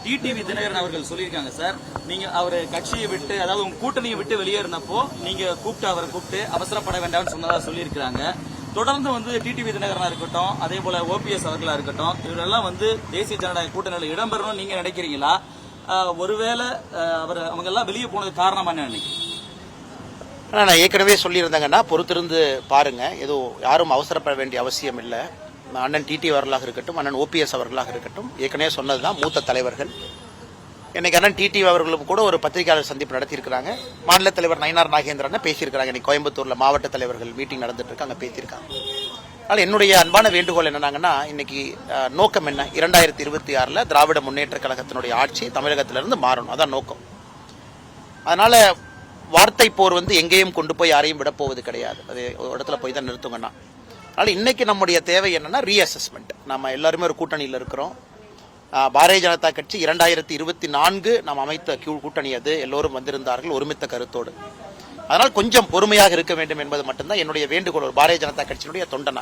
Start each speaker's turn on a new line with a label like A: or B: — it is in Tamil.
A: டிடிவி தினகரன் அவர்கள் சொல்லியிருக்காங்க சார், நீங்க அவர் கட்சியை விட்டு, அதாவது உங்க கூட்டணியை விட்டு வெளியேறினப்போ நீங்க அவரை கூப்பிட்டு அவசரப்பட வேண்டாம்னு சொன்னதா சொல்லியிருக்காங்க. தொடர்ந்து டிடிவி தினகரனா இருக்கட்டும், அதே போல ஓபிஎஸ் அவர்களா இருக்கட்டும், இவரெல்லாம் தேசிய ஜனநாயக கூட்டணியில் இடம்பெறணும்னு நீங்க நினைக்கிறீங்களா? ஒருவேளை அவங்க எல்லாம் வெளியே போனது காரணமா என்ன நினைக்கிறீங்க?
B: நான் ஏற்கனவே சொல்லியிருந்தாங்கன்னா பொறுத்திருந்து பாருங்க, ஏதோ யாரும் அவசரப்பட வேண்டிய அவசியம் இல்லை. அண்ணன் டிடி அவர்களாக இருக்கட்டும், அண்ணன் ஓபிஎஸ் அவர்களாக இருக்கட்டும், ஏற்கனவே சொன்னதுதான் மூத்த தலைவர்கள். இன்னைக்கு அண்ணன் டிடி அவர்களும் கூட ஒரு பத்திரிகையாளர் சந்திப்பு நடத்தியிருக்கிறாங்க. மாநில தலைவர் நயினார் நாகேந்திரன் பேசியிருக்கிறாங்க. இன்னைக்கு கோயம்புத்தூர்ல மாவட்ட தலைவர்கள் மீட்டிங் நடந்துட்டு இருக்கு, அங்க பேசியிருக்காங்க. அதனால என்னுடைய அன்பான வேண்டுகோள் என்னன்னாங்கன்னா, இன்னைக்கு நோக்கம் என்ன, 2026 திராவிட முன்னேற்ற கழகத்தினுடைய ஆட்சி தமிழகத்திலிருந்து மாறணும், அதான் நோக்கம். அதனால வார்த்தை போர் எங்கேயும் கொண்டு போய் யாரையும் விட போவது கிடையாது. அது ஒரு இடத்துல போய் தான் நிறுத்துங்கன்னா. அதனால இன்னைக்கு நம்முடைய தேவை என்னன்னா ரீஅசஸ்மெண்ட். நம்ம எல்லாருமே ஒரு கூட்டணியில் இருக்கிறோம். பாரதிய ஜனதா கட்சி 2024 நாம் அமைத்த கூட்டணி, அது எல்லோரும் வந்திருந்தார்கள் ஒருமித்த கருத்தோடு. அதனால் கொஞ்சம் பொறுமையாக இருக்க வேண்டும் என்பது மட்டும்தான் என்னுடைய வேண்டுகோள் ஒரு பாரதிய ஜனதா கட்சியினுடைய தொண்டனா.